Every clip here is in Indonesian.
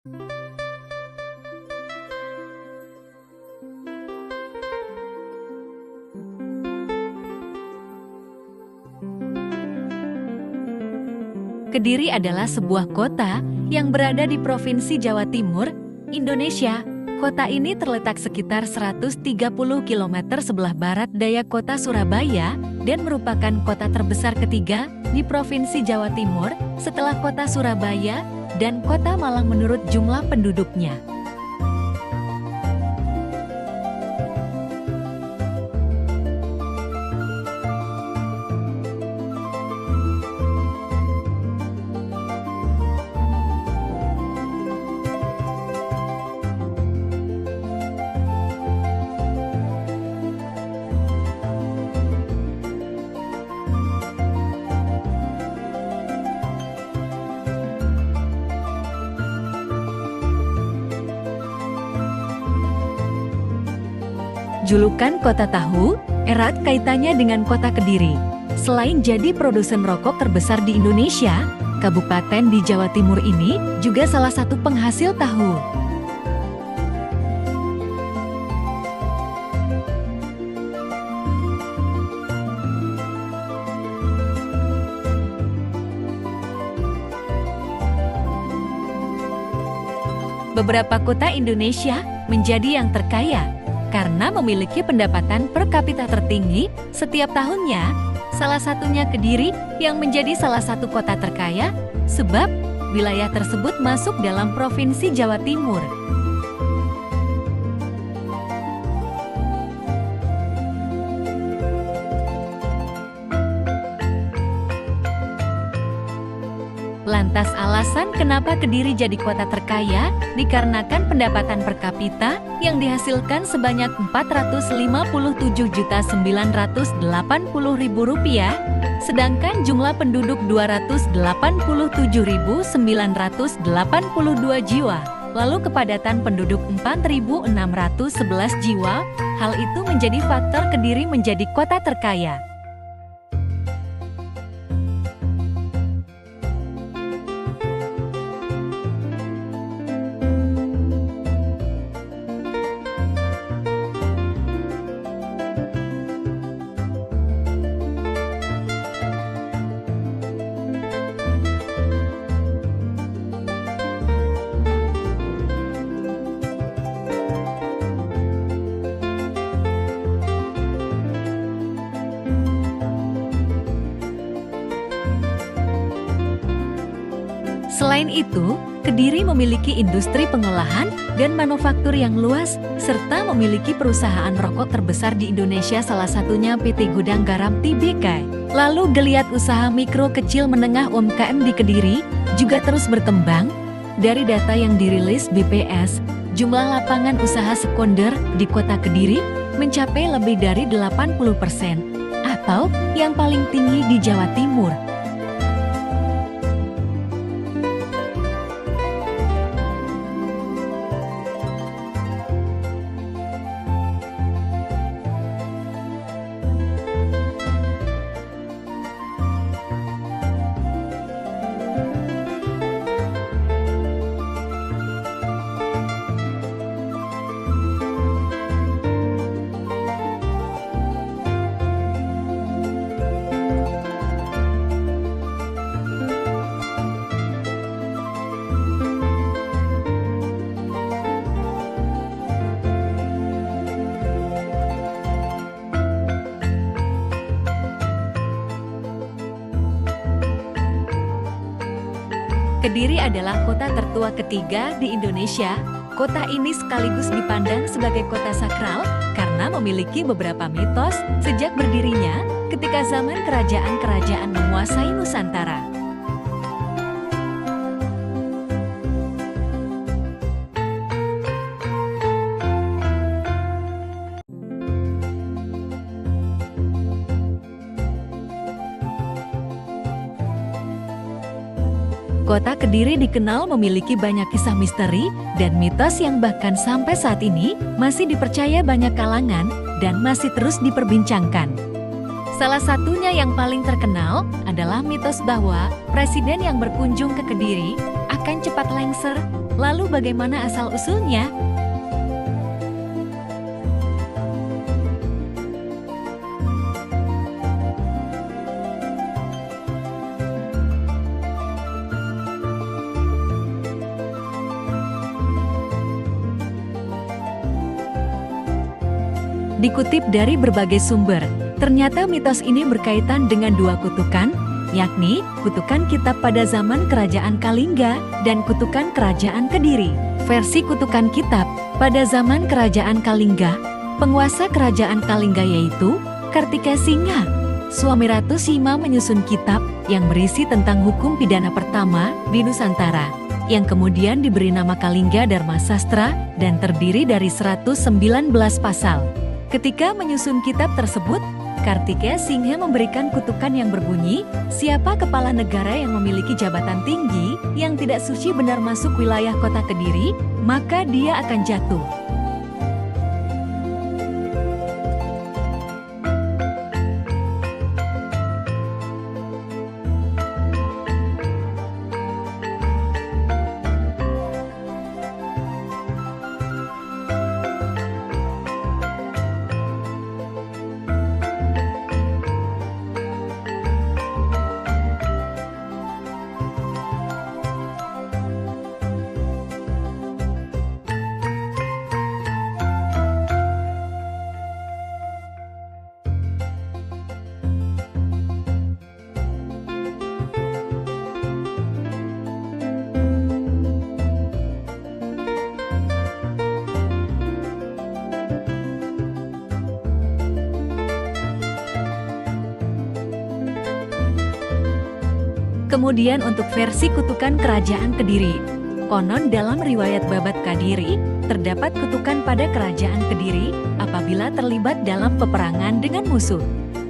Kediri adalah sebuah kota yang berada di Provinsi Jawa Timur, Indonesia. Kota ini terletak sekitar 130 km sebelah barat daya kota Surabaya dan merupakan kota terbesar ketiga di Provinsi Jawa Timur setelah kota Surabaya dan kota Malang menurut jumlah penduduknya. Julukan Kota Tahu erat kaitannya dengan kota Kediri. Selain jadi produsen rokok terbesar di Indonesia, kabupaten di Jawa Timur ini juga salah satu penghasil tahu. Beberapa kota Indonesia menjadi yang terkaya karena memiliki pendapatan per kapita tertinggi setiap tahunnya. Salah satunya Kediri yang menjadi salah satu kota terkaya sebab wilayah tersebut masuk dalam Provinsi Jawa Timur. Lantas alasan kenapa Kediri jadi kota terkaya dikarenakan pendapatan per kapita yang dihasilkan sebanyak Rp457.980.000, sedangkan jumlah penduduk 287.982 jiwa. Lalu kepadatan penduduk 4.611 jiwa, hal itu menjadi faktor Kediri menjadi kota terkaya. Selain itu, Kediri memiliki industri pengolahan dan manufaktur yang luas, serta memiliki perusahaan rokok terbesar di Indonesia, salah satunya PT Gudang Garam Tbk. Lalu geliat usaha mikro kecil menengah UMKM di Kediri juga terus berkembang. Dari data yang dirilis BPS, jumlah lapangan usaha sekunder di kota Kediri mencapai lebih dari 80%, atau yang paling tinggi di Jawa Timur. Kediri adalah kota tertua ketiga di Indonesia. Kota ini sekaligus dipandang sebagai kota sakral karena memiliki beberapa mitos sejak berdirinya ketika zaman kerajaan-kerajaan menguasai Nusantara. Kota Kediri dikenal memiliki banyak kisah misteri dan mitos yang bahkan sampai saat ini masih dipercaya banyak kalangan dan masih terus diperbincangkan. Salah satunya yang paling terkenal adalah mitos bahwa presiden yang berkunjung ke Kediri akan cepat lengser, Lalu bagaimana asal-usulnya? Dikutip dari berbagai sumber, ternyata mitos ini berkaitan dengan dua kutukan, yakni kutukan kitab pada zaman Kerajaan Kalingga dan kutukan Kerajaan Kediri. Versi kutukan kitab pada zaman Kerajaan Kalingga, penguasa Kerajaan Kalingga yaitu Kartikesingha, suami Ratu Sima, menyusun kitab yang berisi tentang hukum pidana pertama di Nusantara, yang kemudian diberi nama Kalingga Dharma Sastra dan terdiri dari 119 pasal. Ketika menyusun kitab tersebut, Kartikesingha memberikan kutukan yang berbunyi, siapa kepala negara yang memiliki jabatan tinggi yang tidak suci benar masuk wilayah kota Kediri, maka dia akan jatuh. Kemudian untuk versi kutukan Kerajaan Kediri, konon dalam riwayat Babat Kadiri, terdapat kutukan pada Kerajaan Kediri apabila terlibat dalam peperangan dengan musuh.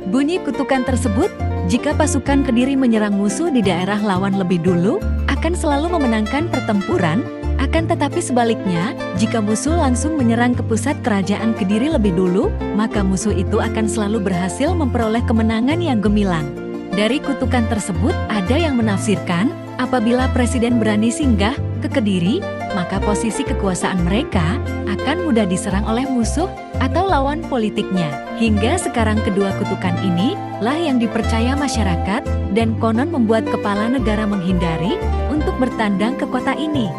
Bunyi kutukan tersebut, jika pasukan Kediri menyerang musuh di daerah lawan lebih dulu, akan selalu memenangkan pertempuran, akan tetapi sebaliknya, jika musuh langsung menyerang ke pusat Kerajaan Kediri lebih dulu, maka musuh itu akan selalu berhasil memperoleh kemenangan yang gemilang. Dari kutukan tersebut, ada yang menafsirkan, apabila presiden berani singgah ke Kediri, maka posisi kekuasaan mereka akan mudah diserang oleh musuh atau lawan politiknya. Hingga sekarang kedua kutukan ini lah yang dipercaya masyarakat dan konon membuat kepala negara menghindari untuk bertandang ke kota ini.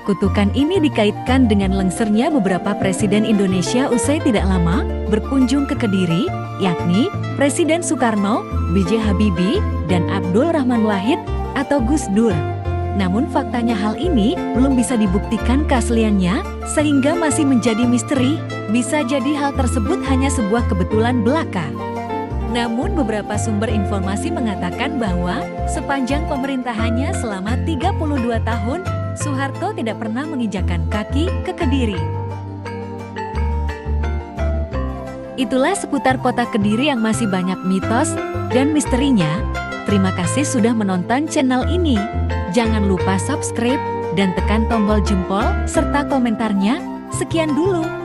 Kutukan ini dikaitkan dengan lengsernya beberapa presiden Indonesia usai tidak lama berkunjung ke Kediri, yakni Presiden Soekarno, B.J. Habibie, dan Abdul Rahman Wahid atau Gus Dur. Namun faktanya hal ini belum bisa dibuktikan keasliannya, sehingga masih menjadi misteri. Bisa jadi hal tersebut hanya sebuah kebetulan belaka. Namun beberapa sumber informasi mengatakan bahwa sepanjang pemerintahannya selama 32 tahun, Soeharto tidak pernah menginjakkan kaki ke Kediri. Itulah seputar kota Kediri yang masih banyak mitos dan misterinya. Terima kasih sudah menonton channel ini. Jangan lupa subscribe dan tekan tombol jempol serta komentarnya. Sekian dulu.